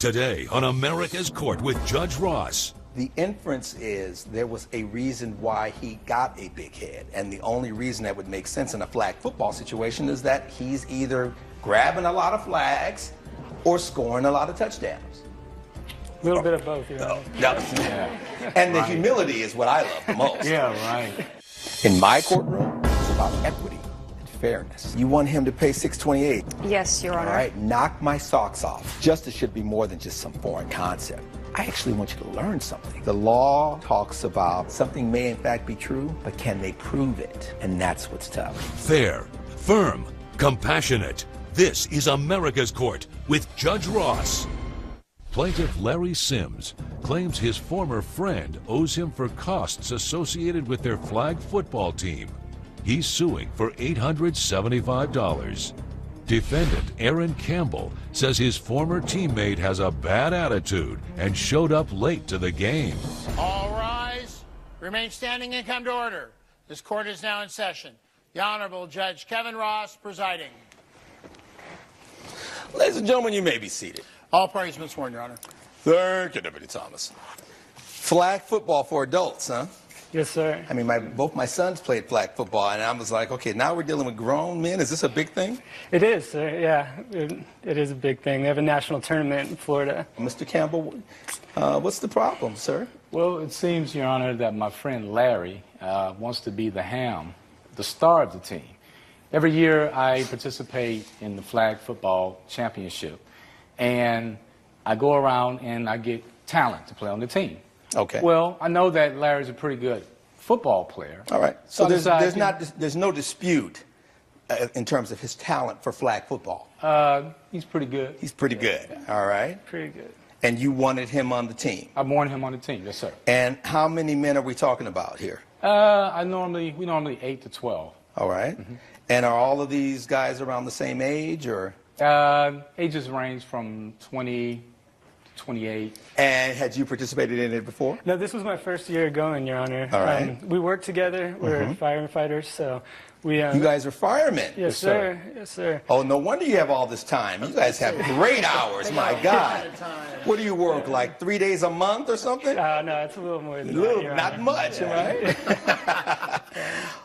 Today on America's Court with Judge Ross. The inference is there was a reason why he got a big head, and the only reason that would make sense in a flag football situation is that he's either grabbing a lot of flags or scoring a lot of touchdowns. A little bit of both, you know. And the humility is what I love the most. Yeah, right. In my courtroom, it's about equity and fairness. You want him to pay $628. Yes, Your Honor. All right, knock my socks off. Justice should be more than just some foreign concept. I actually want you to learn something. The law talks about something may in fact be true, but can they prove it? And that's what's tough. Fair, firm, compassionate. This is America's Court with Judge Ross. Plaintiff Larry Sims claims his former friend owes him for costs associated with their flag football team. He's suing for $875. Defendant Aaron Campbell says his former teammate has a bad attitude and showed up late to the game. All rise. Remain standing and come to order. This court is now in session. The Honorable Judge Kevin Ross presiding. Ladies and gentlemen, you may be seated. All parties have been sworn, Your Honor. Thank you, Deputy Thomas. Flag football for adults, huh? Yes, sir. I mean, both my sons played flag football, and I was like, okay, now we're dealing with grown men. Is this a big thing? It is, sir. Yeah, it is a big thing. They have a national tournament in Florida. Mr. Campbell, what's the problem, sir? Well, it seems, Your Honor, that my friend Larry wants to be the ham, the star of the team. Every year I participate in the flag football championship, and I go around and I get talent to play on the team. Okay. Well, I know that Larry's a pretty good football player. All right. So there's no dispute in terms of his talent for flag football. He's pretty good. He's pretty good. All right. Pretty good. And you wanted him on the team. I wanted him on the team, yes, sir. And how many men are we talking about here? We normally 8 to 12. All right. Mm-hmm. And are all of these guys around the same age, or? Ages range from 20 to 28. And had you participated in it before? No, this was my first year going, Your Honor. All right. We work together. We're firefighters, so we... you guys are firemen? Yes, sir. Yes, sir. Oh, no wonder you have all this time. You guys have great hours, my God. What do you work, like 3 days a month or something? No, it's a little more than that, Your Not Honor. much, right?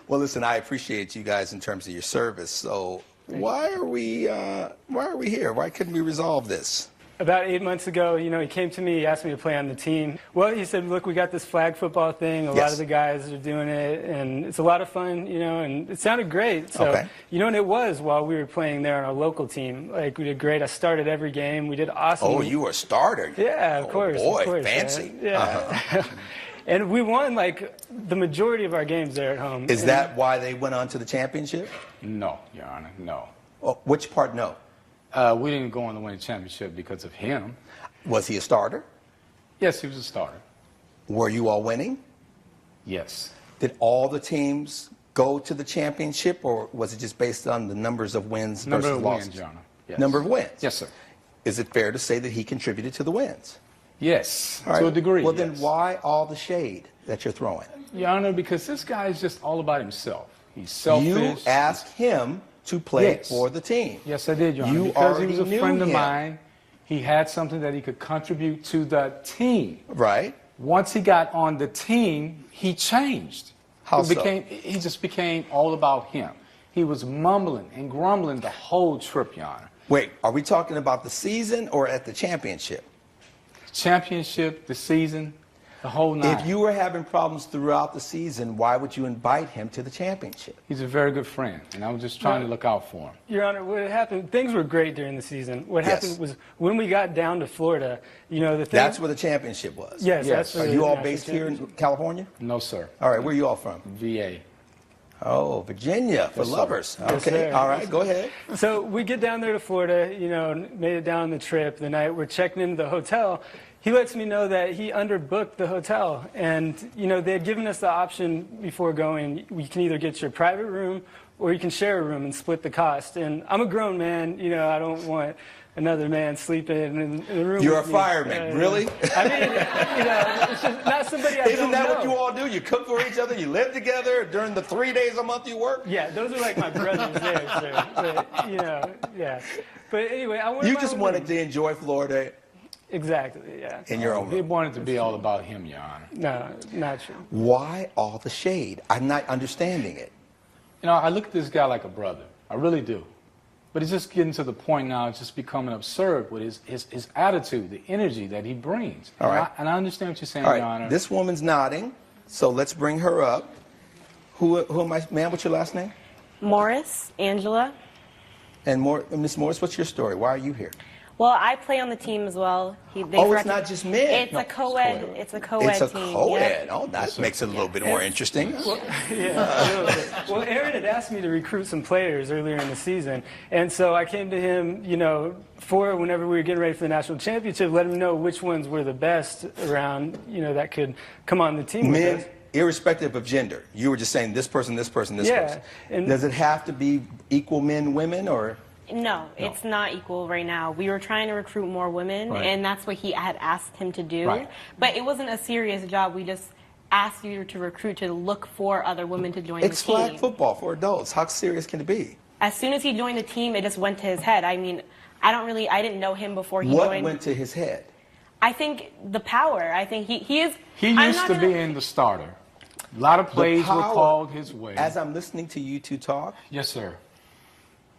Well, listen, I appreciate you guys in terms of your service. So why are we here? Why couldn't we resolve this? About 8 months ago, you know, he came to me, he asked me to play on the team. Well, he said, look, we got this flag football thing. A lot of the guys are doing it, and it's a lot of fun, you know, and it sounded great. So, you know, and it was while we were playing there on our local team. Like, we did great. I started every game. We did awesome. Oh, you were a starter? Yeah, of course. Boy, of course, fancy. Man. Yeah. And we won, like, the majority of our games there at home. Is that why they went on to the championship? No, Your Honor, no. Oh, which part no? We didn't go on to win the championship because of him. Was he a starter? Yes, he was a starter. Were you all winning? Yes. Did all the teams go to the championship, or was it just based on the numbers of wins Number versus of losses? wins, Your Honor. Yes. Number of wins? Yes, sir. Is it fair to say that he contributed to the wins? Yes, All right. to a degree. Well, yes. then why all the shade that you're throwing? Your Honor, because this guy is just all about himself. He's selfish. You asked him to play for the team. Yes, I did, Your Honor. You because he was a already friend knew of him. mine. He had something that he could contribute to the team. Right. Once he got on the team, he changed. How so? He just became all about him. He was mumbling and grumbling the whole trip, Your Honor. Wait, are we talking about the season or at the championship? Championship, the season, the whole nine. If you were having problems throughout the season, why would you invite him to the championship? He's a very good friend, and I was just trying to look out for him. Your Honor, what happened, things were great during the season. What happened was when we got down to Florida, you know, the thing... That's where the championship was? Yes. That's Are you all based here in California? No, sir. All right, where are you all from? VA. Oh, Virginia, for lovers. Yes, Okay, sir. all right, go ahead. So we get down there to Florida, you know, made it down the trip. The night we're checking into the hotel, he lets me know that he underbooked the hotel. And, you know, they had given us the option before going, we can either get your private room or you can share a room and split the cost. And I'm a grown man, you know, I don't want another man sleeping in the room. You're a with me. fireman, really? I mean, you know, it's just not somebody I Isn't don't that know. what you all do? You cook for each other, you live together during the 3 days a month you work? Yeah, those are like my brothers there, sir. But, you know, yeah. But anyway, I wanted You my just own wanted room. to enjoy Florida Exactly, yeah. in your own He room. wanted to be all about him, Your Honor. No, not true. Why all the shade? I'm not understanding it. You know, I look at this guy like a brother. I really do. But it's just getting to the point now, it's just becoming absurd with his attitude, the energy that he brings. All right. And I understand what you're saying, All Your right, Honor. this woman's nodding, so let's bring her up. Who am I, ma'am, what's your last name? Morris, Angela. And Miss Morris, what's your story? Why are you here? Well, I play on the team as well. It's not just men. It's a co-ed. It's a co-ed It's a team. co-ed. Yeah. Oh, that makes it a little bit more interesting. Yeah, a little bit. Well, Aaron had asked me to recruit some players earlier in the season, and so I came to him, for whenever we were getting ready for the national championship, let him know which ones were the best around, that could come on the team with Men, us. irrespective of gender. You were just saying this person, this person, this Yeah, person. and- Does it have to be equal men, women, or? No, it's not equal right now. We were trying to recruit more women, Right. and that's what he had asked him to do. Right. But it wasn't a serious job. We just asked you to recruit to look for other women to join It's the team. flag football for adults. How serious can it be? As soon as he joined the team, it just went to his head. I mean, I didn't know him before he What joined. went to his head? I think the power. I think he is. He I'm used not to gonna- be in the starter. A lot of plays were power- called his way. As I'm listening to you two talk, Yes, sir.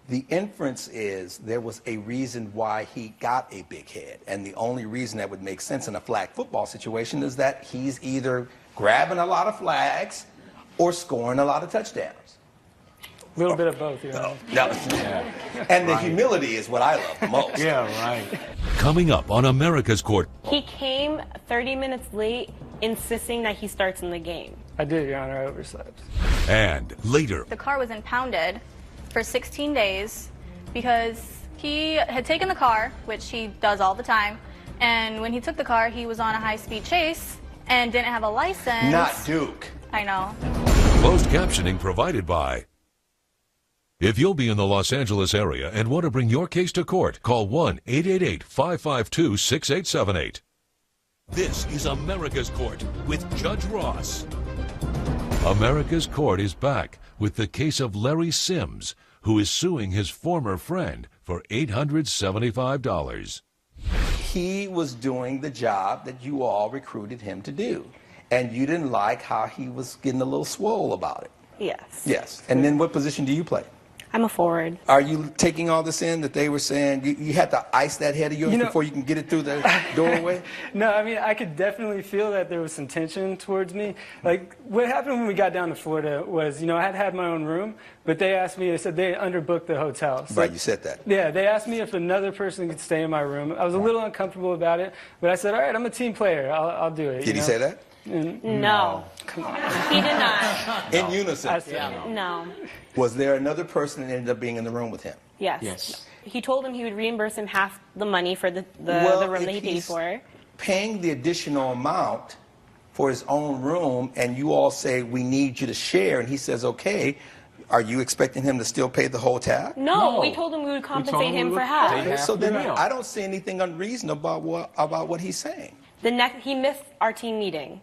the inference is there was a reason why he got a big head. And the only reason that would make sense in a flag football situation is that he's either grabbing a lot of flags or scoring a lot of touchdowns. A little bit of both, No. And the humility is what I love the most. Yeah, right. Coming up on America's Court, He came 30 minutes late, insisting that he starts in the game. I did, Your Honor, I overslept. and later, The car was impounded for 16 days because he had taken the car, which he does all the time, and when he took the car, he was on a high-speed chase and didn't have a license. Not Duke. I know. closed captioning provided by. If you'll be in the Los Angeles area and want to bring your case to court, call 1-888-552-6878. This is America's Court with Judge Ross. America's Court is back with the case of Larry Sims, who is suing his former friend for $875. He was doing the job that you all recruited him to do. And you didn't like how he was getting a little swole about it. Yes. Yes. And then what position do you play? I'm a forward. Are you taking all this in that they were saying you had to ice that head of yours before you can get it through the doorway? No, I mean, I could definitely feel that there was some tension towards me. Like, what happened when we got down to Florida was, I had my own room, but they asked me, they said they underbooked the hotel. So, Right, you said that. yeah, they asked me if another person could stay in my room. I was a little uncomfortable about it, but I said, all right, I'm a team player. I'll do it. Did he say that? No. He did not. In unison. I said, No. Was there another person that ended up being in the room with him? Yes. Yes. He told him he would reimburse him half the money for the room if that he paid he's for. paying the additional amount for his own room, and you all say, we need you to share, and he says, okay, are you expecting him to still pay the whole tab? No, No. we told him we would We told compensate him him we for would half. pay Okay, half so the then bill. I don't see anything unreasonable about what he's saying. He missed our team meeting.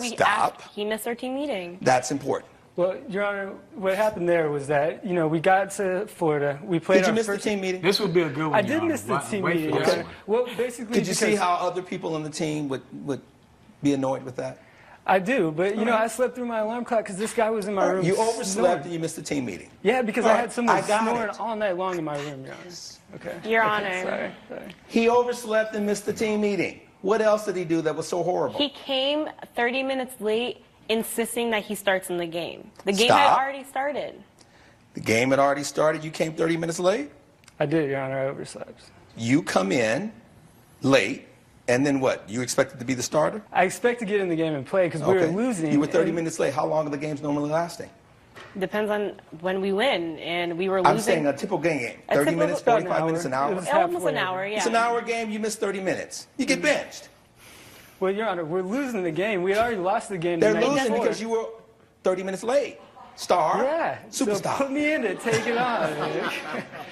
Stop. He missed our team meeting. That's important. well, Your Honor, what happened there was that, we got to Florida. We played Did you our miss the first team meeting? This would be a good one. I Your did Honor. miss the team Wait meeting. for Your this Honor. one. Well, basically, Did you see because- how other people on the team would be annoyed with that? I do, but I slept through my alarm clock because this guy was in my room. You overslept snoring. and you missed the team meeting. Yeah, because All I right, had someone I got snoring it. all night long in my room, Your Honor. Okay. Your Okay, Honor. Sorry. He overslept and missed the team meeting. What else did he do that was so horrible? He came 30 minutes late, insisting that he starts in the game. The game Stop. had already started. The game had already started. You came 30 minutes late. I did, Your Honor. I overslept. You come in late, and then what? You expected to be the starter? I expect to get in the game and play because we were losing. You were 30 and- minutes late. How long are the games normally lasting? Depends on when we win, and we were losing. I'm saying a typical game. A 30 typical- minutes, About an 45 minutes, an hour. hour. It was Almost halfway. an hour, yeah. It's an hour game. You missed 30 minutes. You get benched. Well, Your Honor, we're losing the game. We had already lost the game. They're the night losing before. because you were 30 minutes late. Star. Yeah. Superstar. So put me in to take it on.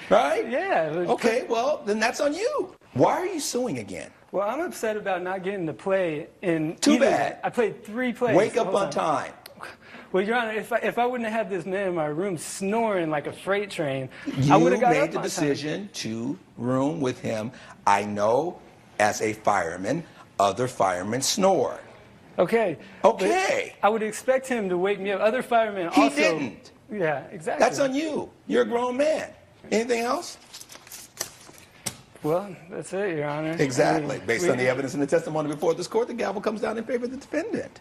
Right? Yeah. Okay, well, then that's on you. Why are you suing again? Well, I'm upset about not getting to play in. Too either- bad. I played 3 plays. Wake the up whole on time. Well, Your Honor, if I wouldn't have had this man in my room snoring like a freight train, I You would have got made up the on time. decision to room with him. I know As a fireman, other firemen snore. Okay. Okay. But I would expect him to wake me up. Other firemen He also. didn't. Yeah, exactly. That's on you. You're a grown man. Anything else? Well, that's it, Your Honor. Exactly. Based on the evidence and the testimony before this court, the gavel comes down in favor of the defendant.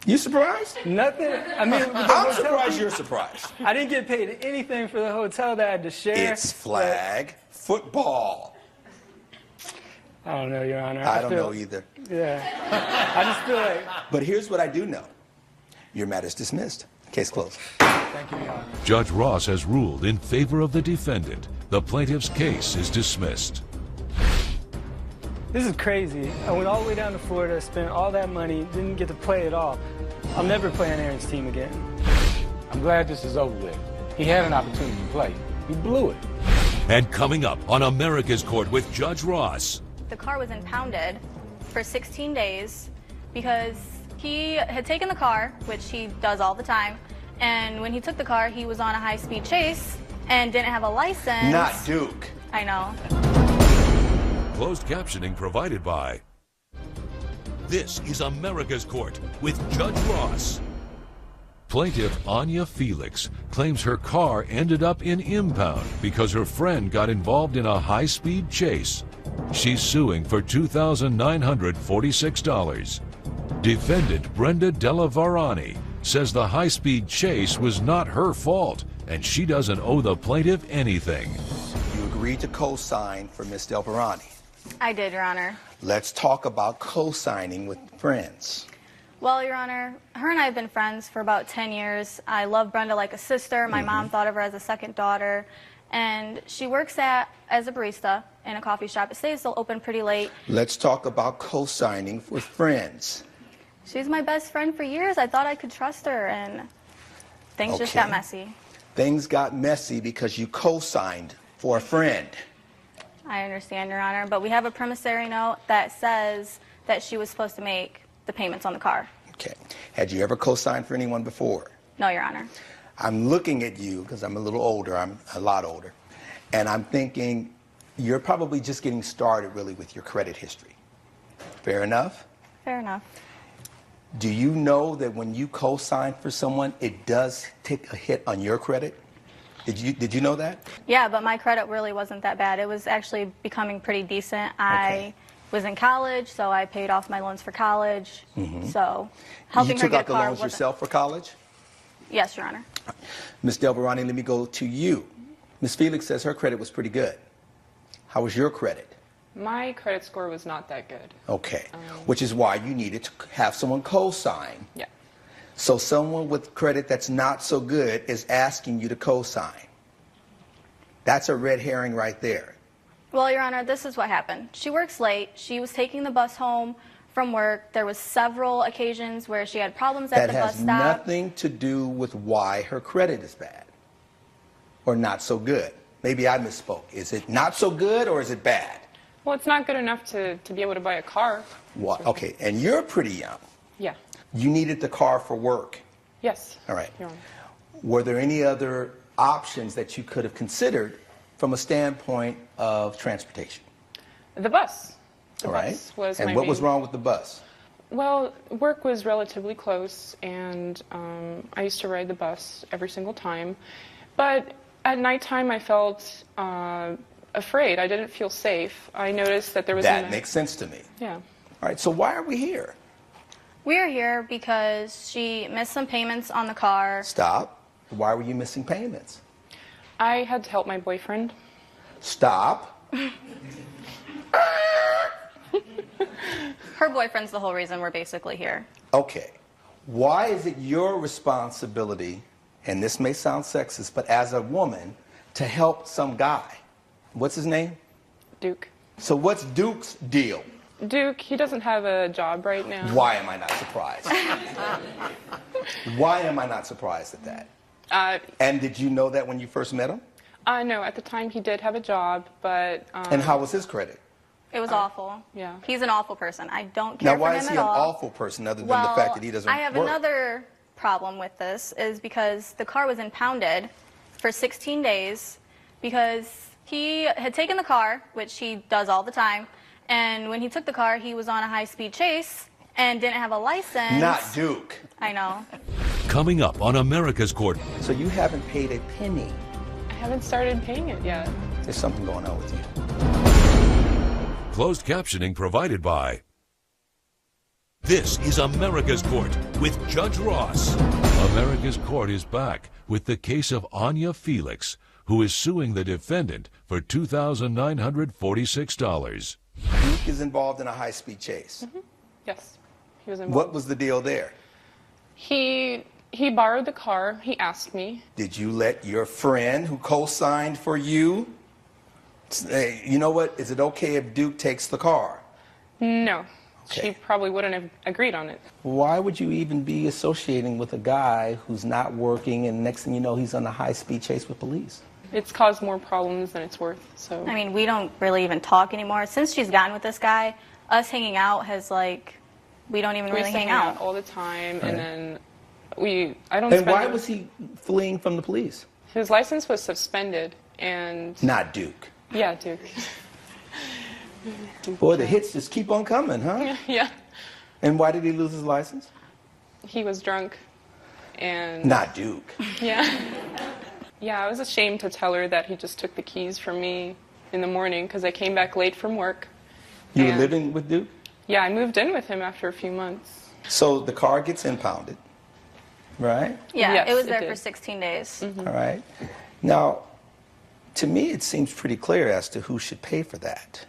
You surprised? Nothing. I mean, with the I'm hotel surprised fee, you're surprised. I didn't get paid anything for the hotel that I had to share. It's flag football. I don't know, Your Honor. I don't feel- know either. Yeah. I just feel like. But here's what I do know. Your matter is dismissed. Case closed. Thank you, Your Honor. Judge Ross has ruled in favor of the defendant. The plaintiff's case is dismissed. This is crazy. I went all the way down to Florida, spent all that money, didn't get to play at all. I'll never play on Aaron's team again. I'm glad this is over with. He had an opportunity to play. He blew it. And coming up on America's Court with Judge Ross. The car was impounded for 16 days because he had taken the car, which he does all the time, and when he took the car, he was on a high-speed chase and didn't have a license. Not Duke. I know. Closed captioning provided by. This is America's Court with Judge Ross. Plaintiff Anya Felix claims her car ended up in impound because her friend got involved in a high-speed chase. She's suing for $2,946. Defendant Brenda Della Varani says the high-speed chase was not her fault and she doesn't owe the plaintiff anything. You agreed to co-sign for Miss Del Verani. I did, Your Honor. Let's talk about co-signing with friends. Well, Your Honor, her and I have been friends for about 10 years. I love Brenda like a sister. My mom thought of her as a second daughter. And she works as a barista in a coffee shop. It stays still open pretty late. Let's talk about co-signing with friends. She's my best friend for years. I thought I could trust her, and things just got Okay. messy. Things got messy because you co-signed for a friend. I understand, Your Honor, but we have a promissory note that says that she was supposed to make the payments on the car. Okay. Had you ever co-signed for anyone before? No, Your Honor. I'm looking at you because I'm a little older. I'm a lot older. And I'm thinking you're probably just getting started really with your credit history. Fair enough? Fair enough. Do you know that when you co-sign for someone, it does take a hit on your credit? Did you know that? Yeah, but my credit really wasn't that bad. It was actually becoming pretty decent. Okay. I was in college, so I paid off my loans for college. So helping You her took get out a the car loans wasn't... yourself for college? Yes, Your Honor. Ms. Del Verani, let me go to you. Ms. Felix says her credit was pretty good. How was your credit? My credit score was not that good. Okay. Which is why you needed to have someone co-sign. Yeah. So someone with credit that's not so good is asking you to co-sign. That's a red herring right there. Well, Your Honor, this is what happened. She works late. She was taking the bus home from work. There was several occasions where she had problems at That the bus has stop. nothing to do with why her credit is bad or not so good. Maybe I misspoke. Is it not so good or is it bad? Well, it's not good enough to be able to buy a car. What? Okay, and you're pretty young. Yeah. You needed the car for work. Yes. All right. Your Honor. Were there any other options that you could have considered from a standpoint of transportation? The bus. The All right. bus was and my what was main- wrong with the bus? Well, work was relatively close, and I used to ride the bus every single time. But at nighttime, I felt afraid. I didn't feel safe. I noticed that there was That makes sense to me. Yeah. All right, so why are we here? We're here because she missed some payments on the car. Stop. Why were you missing payments? I had to help my boyfriend. Stop. Her boyfriend's the whole reason we're basically here. Okay. Why is it your responsibility, and this may sound sexist, but as a woman, to help some guy? What's his name? Duke. So what's Duke's deal? Duke, he doesn't have a job right now. Why am I not surprised? Why am I not surprised at that? And did you know that when you first met him? No, at the time he did have a job, but... And how was his credit? It was awful. yeah. He's an awful person. I don't care Now, for why him is at he an all. awful person other than Well, the fact that he doesn't I have work? another problem with this is because the car was impounded for 16 days because He had taken the car, which he does all the time, and when he took the car, he was on a high-speed chase and didn't have a license. Not Duke. I know. Coming up on America's Court, So you haven't paid a penny. I haven't started paying it yet. There's something going on with you. closed captioning provided by. This is America's Court with Judge Ross. America's Court is back with the case of Anya Felix, who is suing the defendant for $2,946. Duke is involved in a high-speed chase. Mm-hmm. Yes, he was involved. What was the deal there? He borrowed the car. He asked me. Did you let your friend who co-signed for you say, you know what, is it okay if Duke takes the car? No. Okay. She probably wouldn't have agreed on it. Why would you even be associating with a guy who's not working and next thing you know he's on a high-speed chase with police? It's caused more problems than it's worth. So I mean, we don't really even talk anymore. Since she's gotten with this guy, us hanging out has we don't even we really used to hang out. all the time, Right. and then I don't. And spend why it- was he fleeing from the police? His license was suspended, and Not Duke. yeah, Duke. Boy, the hits just keep on coming, huh? Yeah, And why did he lose his license? he was drunk, and Not Duke. yeah, yeah. I was ashamed to tell her that he just took the keys from me in the morning because I came back late from work. You were And- living with Duke? Yeah, I moved in with him after a few months. So the car gets impounded, right? Yeah, Yes, it was it there did. for 16 days. All right. Now, to me, it seems pretty clear as to who should pay for that.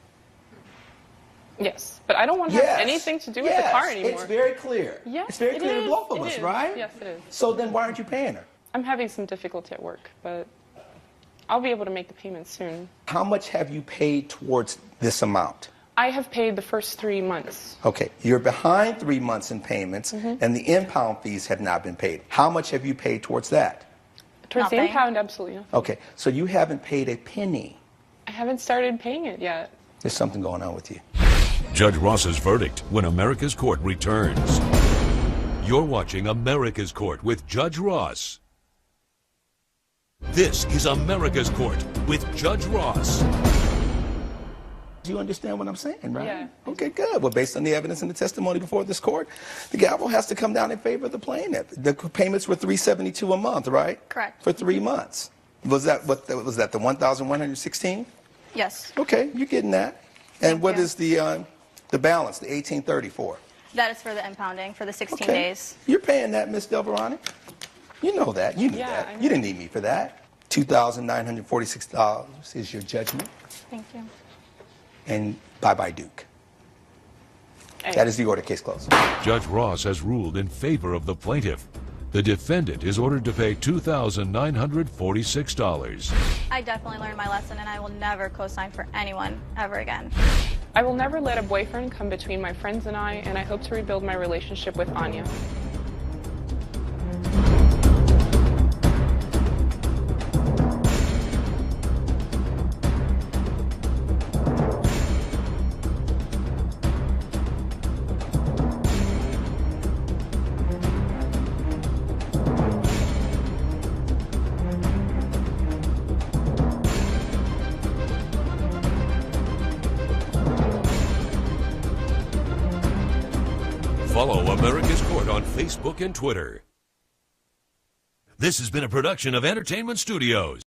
Yes, but I don't want to have anything to do with the car anymore. It's very clear. Yes, it's very it clear to is. both of It us, is. right? Yes, it is. So then why aren't you paying her? I'm having some difficulty at work, but I'll be able to make the payment soon. How much have you paid towards this amount? I have paid the first 3 months. Okay, you're behind 3 months in payments, Mm-hmm. and the impound fees have not been paid. How much have you paid towards that? Towards the Nothing. impound, absolutely nothing. Okay, so you haven't paid a penny. I haven't started paying it yet. There's something going on with you. Judge Ross's verdict when America's Court returns. You're watching America's Court with Judge Ross. This is America's Court with Judge Ross. Do you understand what I'm saying, right? Yeah. Okay, good. Well, based on the evidence and the testimony before this court, the gavel has to come down in favor of the plaintiff. The payments were $372 a month, right? Correct. For 3 months. Was that what? Was that the 1,116? Yes, Okay, you're getting that. And Thank what you. is the balance? The 1,834. that is for the impounding for the 16 Okay. days. You're paying that, Miss Delverani. You know that. You knew Yeah, that. I know. You didn't need me for that. $2,946 is your judgment. Thank you. And bye-bye, Duke. Hey. That is the order. Case closed. Judge Ross has ruled in favor of the plaintiff. The defendant is ordered to pay $2,946. I definitely learned my lesson, and I will never co-sign for anyone ever again. I will never let a boyfriend come between my friends and I hope to rebuild my relationship with Anya. Follow America's Court on Facebook and Twitter. This has been a production of Entertainment Studios.